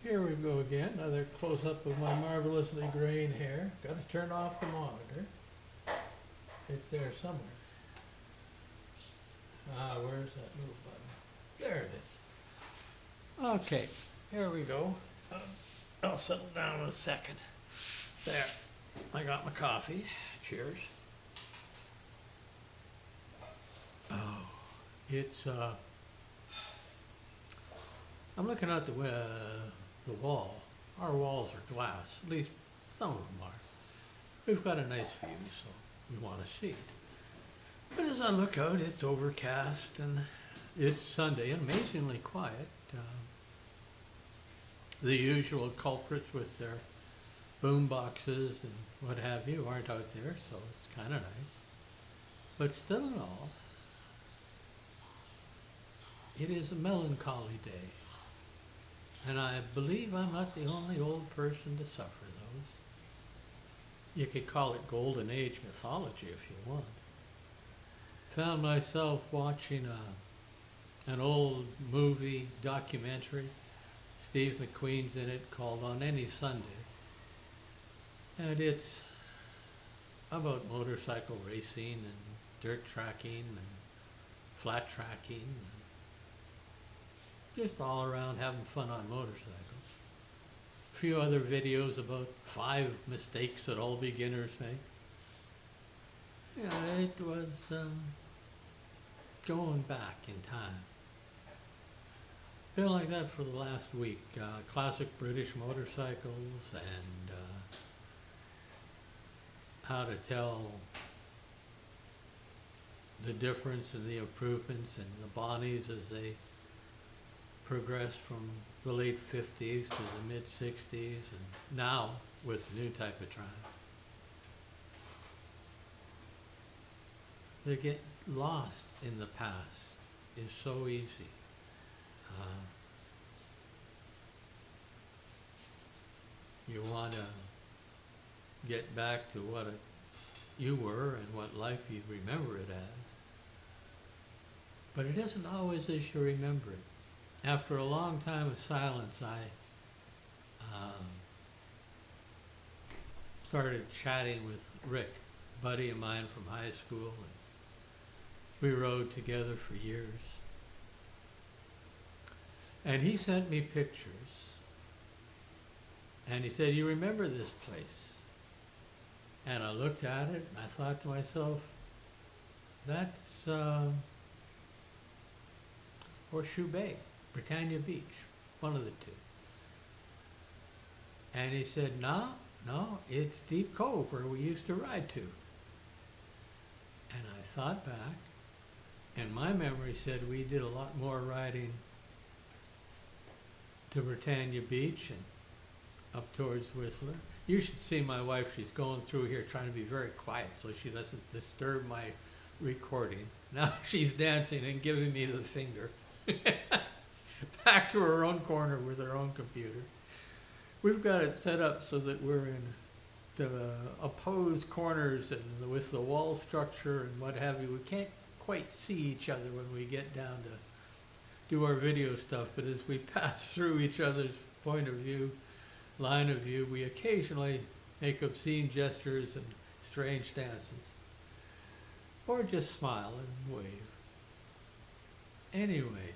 Here we go again, another close-up of my marvelously graying hair. Got to turn off the monitor. It's there somewhere. Where's that little button? There it is. Okay, here we go. I'll settle down in a second. There, I got my coffee. Cheers. Oh, it's, I'm looking out the wall. Our walls are glass, at least some of them are. We've got a nice view, so we want to see. But as I look out, it's overcast and it's Sunday and amazingly quiet. The usual culprits with their boom boxes and what have you aren't out there, so it's kind of nice. But still in all, it is a melancholy day. And I believe I'm not the only old person to suffer those. You could call it golden age mythology if you want. Found myself watching an old movie documentary. Steve McQueen's in it, called On Any Sunday. And it's about motorcycle racing and dirt tracking and flat tracking and just all around having fun on motorcycles. A few other videos about 5 mistakes that all beginners make. Yeah, it was going back in time. Been like that for the last week. Classic British motorcycles and how to tell the difference in the improvements and the bodies as they progress from the late 50s to the mid 60s and now with new type of drive. They get lost in the past is so easy. You want to get back to what you were and what life you remember it as. But it isn't always as you remember it. After a long time of silence, I started chatting with Rick, a buddy of mine from high school, and we rode together for years. And he sent me pictures, and he said, "You remember this place?" And I looked at it, and I thought to myself, that's Horseshoe Bay, Britannia Beach, one of the two. And he said, no, it's Deep Cove where we used to ride to. And I thought back, and my memory said we did a lot more riding to Britannia Beach and up towards Whistler. You should see my wife. She's going through here trying to be very quiet so she doesn't disturb my recording. Now she's dancing and giving me the finger. Back to her own corner with her own computer. We've got it set up so that we're in the opposed corners and with the wall structure and what have you. We can't quite see each other when we get down to do our video stuff, but as we pass through each other's point of view, line of view, we occasionally make obscene gestures and strange stances. Or just smile and wave. Anyway,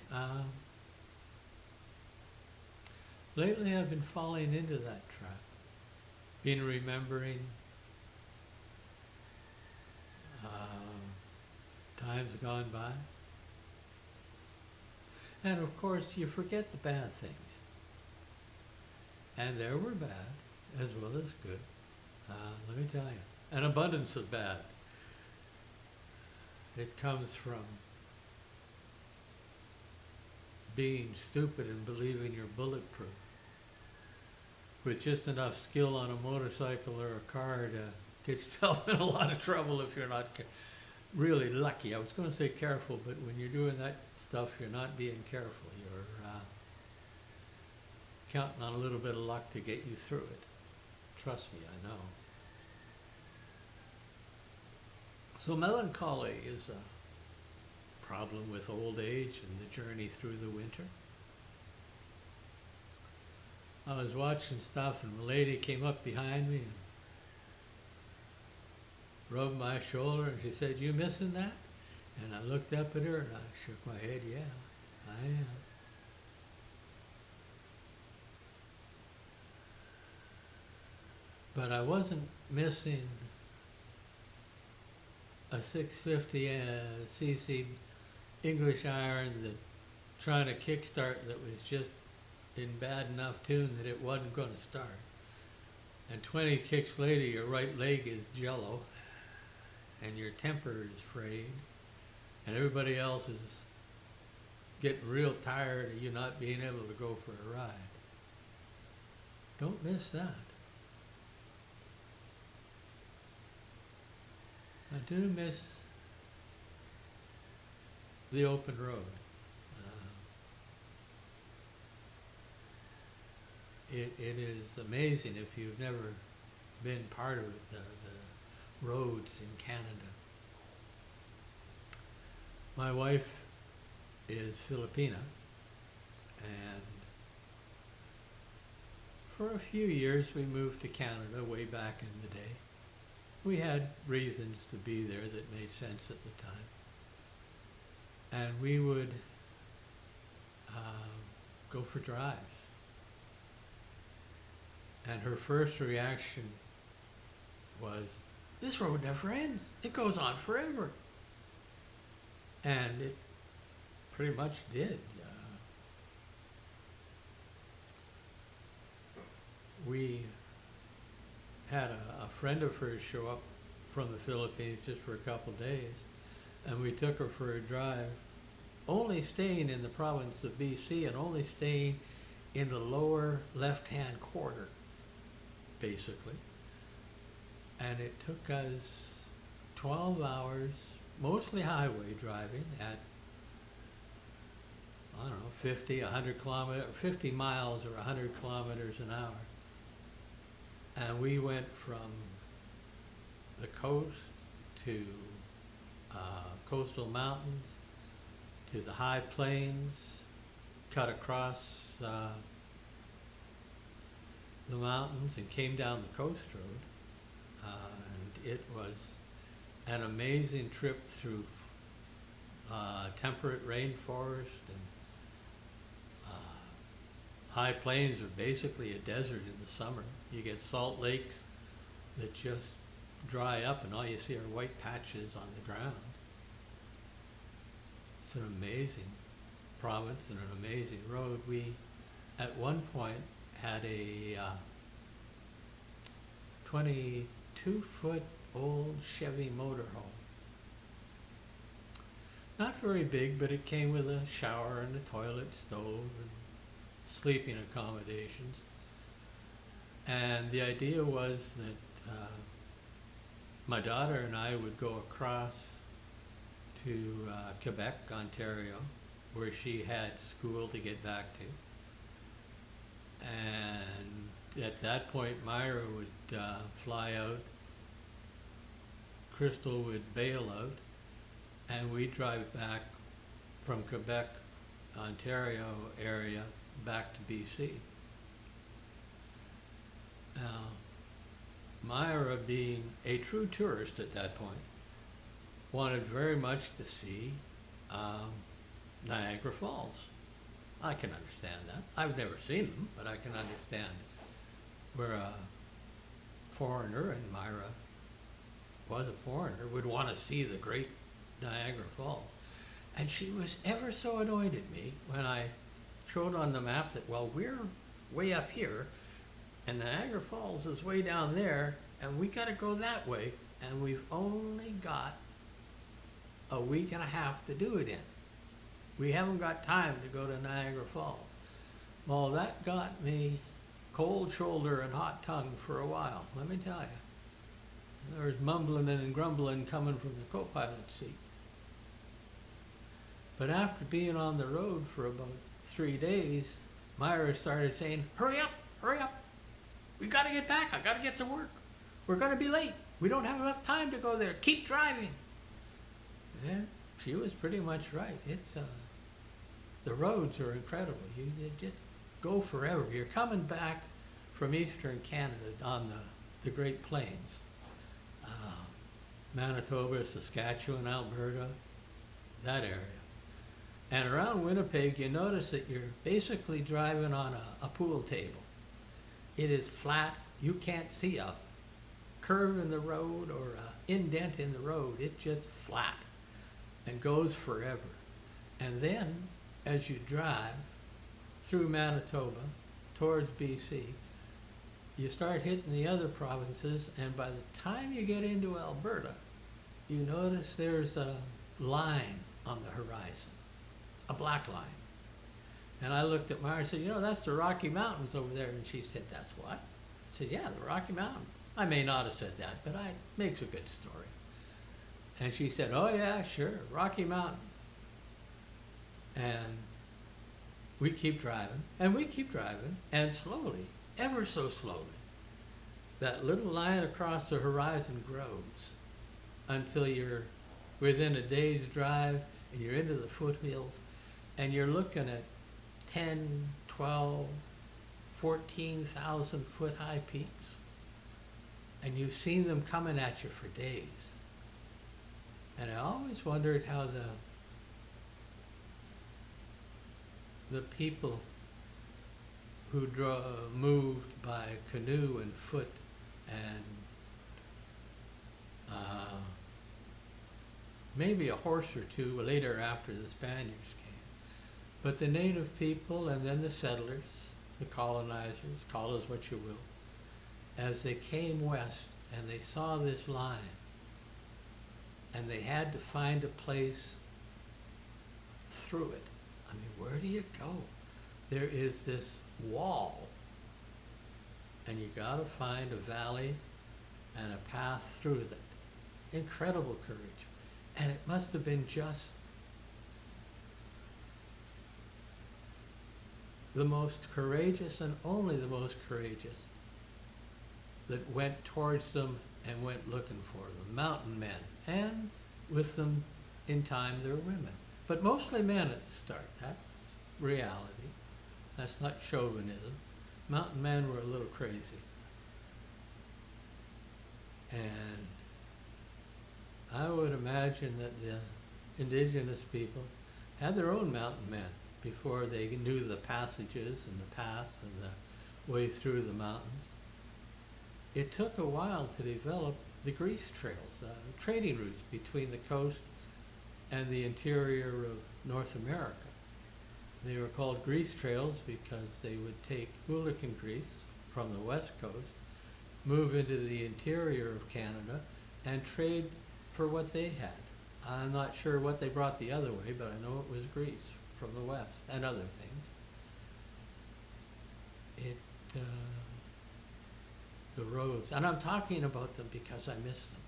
lately I've been falling into that trap. Been remembering times gone by. And of course you forget the bad things. And there were bad as well as good. Let me tell you, an abundance of bad. It comes from being stupid and believing you're bulletproof. With just enough skill on a motorcycle or a car to get yourself in a lot of trouble if you're not really lucky. I was going to say careful, but when you're doing that stuff, you're not being careful. You're counting on a little bit of luck to get you through it. Trust me, I know. So melancholy is a problem with old age and the journey through the winter. I was watching stuff, and a lady came up behind me and rubbed my shoulder, and she said, "You missing that?" And I looked up at her, and I shook my head. Yeah, I am. But I wasn't missing a 650 cc English iron that trying to kickstart that was just in bad enough tune that it wasn't going to start. And 20 kicks later, your right leg is jello, and your temper is frayed, and everybody else is getting real tired of you not being able to go for a ride. Don't miss that. I do miss the open road. It is amazing if you've never been part of it, the roads in Canada. My wife is Filipina, and for a few years we moved to Canada way back in the day. We had reasons to be there that made sense at the time. And we would go for drives. And her first reaction was, "This road never ends. It goes on forever." And it pretty much did. We had a friend of hers show up from the Philippines just for a couple days, and we took her for a drive, only staying in the province of BC and only staying in the lower left-hand quarter, basically. And it took us 12 hours, mostly highway driving at, I don't know, 50 miles or 100 kilometers an hour. And we went from the coast to coastal mountains to the high plains, cut across the mountains and came down the coast road. And it was an amazing trip through temperate rainforest, and high plains are basically a desert in the summer. You get salt lakes that just dry up and all you see are white patches on the ground. It's an amazing province and an amazing road. We, at one point, had a 22-foot old Chevy motorhome. Not very big, but it came with a shower and a toilet, stove, and sleeping accommodations. And the idea was that my daughter and I would go across to Quebec, Ontario, where she had school to get back to. And at that point, Myra would fly out, Crystal would bail out, and we'd drive back from Quebec, Ontario area back to BC. Now, Myra, being a true tourist at that point, wanted very much to see Niagara Falls. I can understand that. I've never seen them, but I can understand where a foreigner, and Myra was a foreigner, would want to see the great Niagara Falls. And she was ever so annoyed at me when I showed on the map that, well, we're way up here, and Niagara Falls is way down there, and we got to go that way, and we've only got a week and a half to do it in. We haven't got time to go to Niagara Falls. Well, that got me cold shoulder and hot tongue for a while, let me tell you. There was mumbling and grumbling coming from the co-pilot seat. But after being on the road for about 3 days, Myra started saying, hurry up, we gotta get back, I gotta get to work. We're gonna be late, we don't have enough time to go there, keep driving. And she was pretty much right. It's the roads are incredible. You just go forever. You're coming back from eastern Canada on the Great Plains, uh, Manitoba, Saskatchewan, Alberta, that area. And around Winnipeg, you notice that you're basically driving on a pool table. It is flat. You can't see a curve in the road or an indent in the road. It's just flat and goes forever. And then, as you drive through Manitoba towards BC, you start hitting the other provinces, and by the time you get into Alberta, you notice there's a line on the horizon, a black line. And I looked at Mara and said, that's the Rocky Mountains over there. And she said, that's what? I said, yeah, the Rocky Mountains. I may not have said that, but it makes a good story. And she said, oh yeah, sure, Rocky Mountains. And we keep driving, and slowly, ever so slowly, that little line across the horizon grows until you're within a day's drive and you're into the foothills and you're looking at 10, 12, 14,000 foot high peaks, and you've seen them coming at you for days. And I always wondered how the people who moved by canoe and foot and maybe a horse or two later after the Spaniards came. But the native people and then the settlers, the colonizers, call us what you will, as they came west and they saw this line and they had to find a place through it. I mean, where do you go? There is this wall, and you got to find a valley and a path through it. Incredible courage. And it must have been just the most courageous and only the most courageous that went towards them and went looking for them. Mountain men. And with them, in time, there were women. But mostly men at the start. That's reality. That's not chauvinism. Mountain men were a little crazy. And I would imagine that the indigenous people had their own mountain men before they knew the passages and the paths and the way through the mountains. It took a while to develop the grease trails, trading routes between the coast and the interior of North America. They were called grease trails because they would take hooligan grease from the west coast, move into the interior of Canada, and trade for what they had. I'm not sure what they brought the other way, but I know it was grease from the west and other things. The roads, and I'm talking about them because I miss them.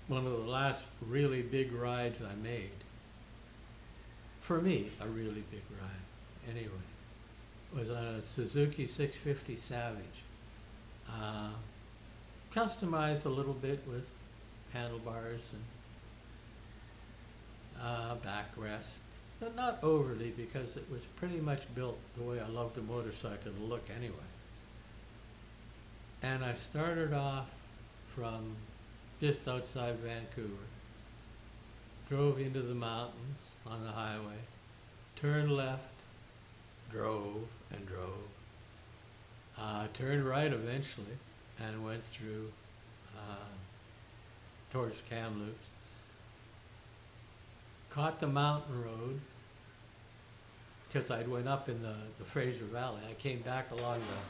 One of the last really big rides I made, for me, a really big ride, anyway, was on a Suzuki 650 Savage. Customized a little bit with handlebars and backrest, but not overly because it was pretty much built the way I loved a motorcycle to look anyway. And I started off from just outside Vancouver, drove into the mountains on the highway, turned left, drove and drove, turned right eventually, and went through towards Kamloops. Caught the mountain road because I'd went up in the Fraser Valley. I came back along the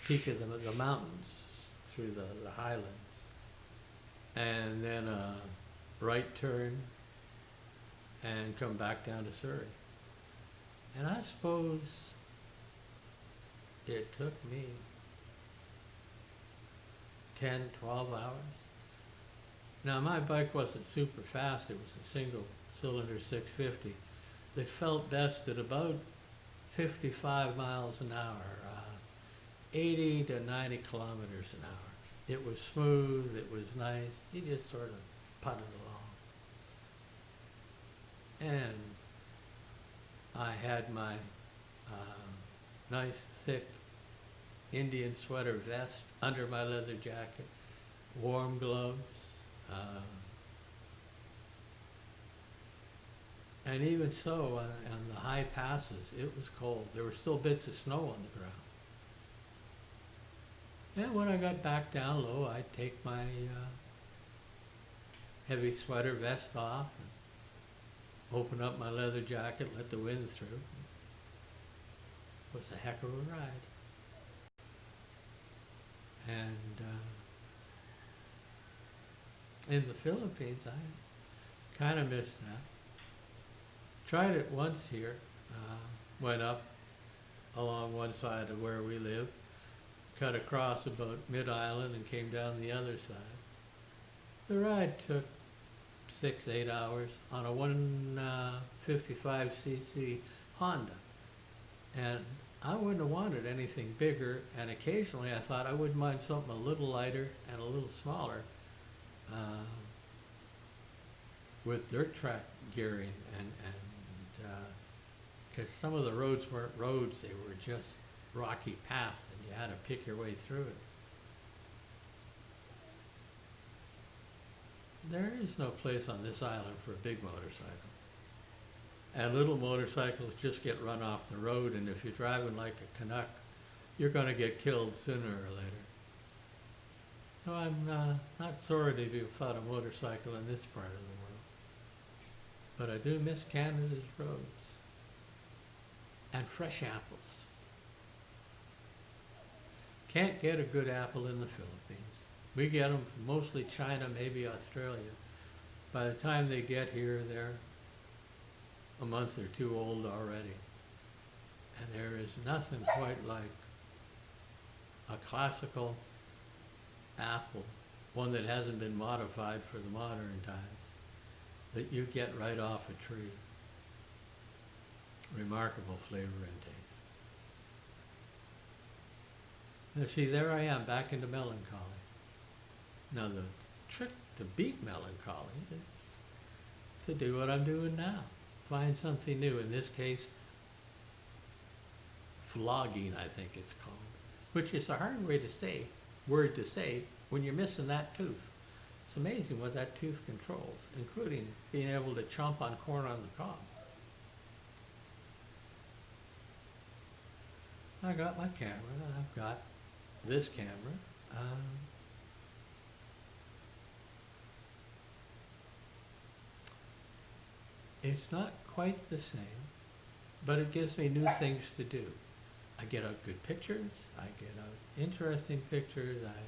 peak of the mountains through the highlands. And then a right turn and come back down to Surrey. And I suppose it took me 10, 12 hours. Now my bike wasn't super fast, it was a single cylinder 650 that felt best at about 55 miles an hour, 80 to 90 kilometers an hour. It was smooth, it was nice, you just sort of putted along. And I had my nice thick Indian sweater vest under my leather jacket, warm gloves, uh, and even so, on the high passes, it was cold. There were still bits of snow on the ground. And when I got back down low, I'd take my heavy sweater vest off, and open up my leather jacket, let the wind through. It was a heck of a ride. And in the Philippines, I kind of missed that. Tried it once here. Went up along one side of where we live, cut across about mid-island and came down the other side. The ride took 6, 8 hours on a 155cc Honda. And I wouldn't have wanted anything bigger, and occasionally I thought I wouldn't mind something a little lighter and a little smaller with dirt track gearing, and because some of the roads weren't roads, they were just rocky paths, and you had to pick your way through it. There is no place on this island for a big motorcycle. And little motorcycles just get run off the road, and if you're driving like a Canuck, you're going to get killed sooner or later. So I'm not sorry to have thought a motorcycle in this part of the world. But I do miss Canada's roads. And fresh apples. Can't get a good apple in the Philippines. We get them from mostly China, maybe Australia. By the time they get here, they're a month or two old already. And there is nothing quite like a classical apple, one that hasn't been modified for the modern times, that you get right off a tree. Remarkable flavor and taste. Now see, there I am, back into melancholy. Now the trick to beat melancholy is to do what I'm doing now. Find something new. In this case, vlogging, I think it's called, which is a hard word to say when you're missing that tooth. It's amazing what that tooth controls, including being able to chomp on corn on the cob. I got my camera, I've got this camera. It's not quite the same, but it gives me new things to do. I get out good pictures, I get out interesting pictures, I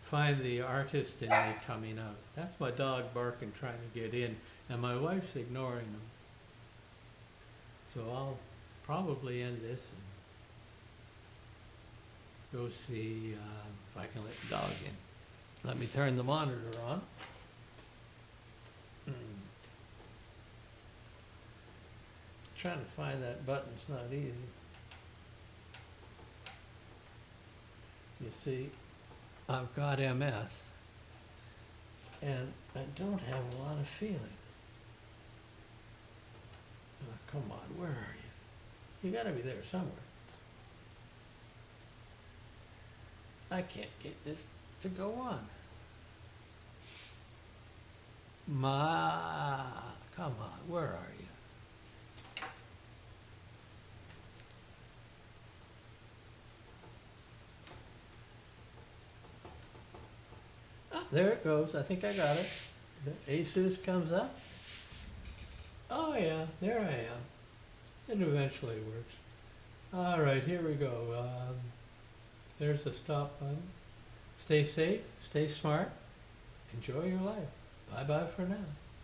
find the artist in me coming out. That's my dog barking trying to get in, and my wife's ignoring him. So I'll probably end this and go see if I can let the dog in. Let me turn the monitor on. Trying to find that button's not easy. You see, I've got MS, and I don't have a lot of feeling. Oh, come on, where are you? You gotta be there somewhere. I can't get this to go on. Come on, where are you? Ah, there it goes. I think I got it. The ASUS comes up. Oh yeah, there I am. It eventually works. All right, here we go. There's the stop button. Stay safe, stay smart, enjoy your life. Bye-bye for now.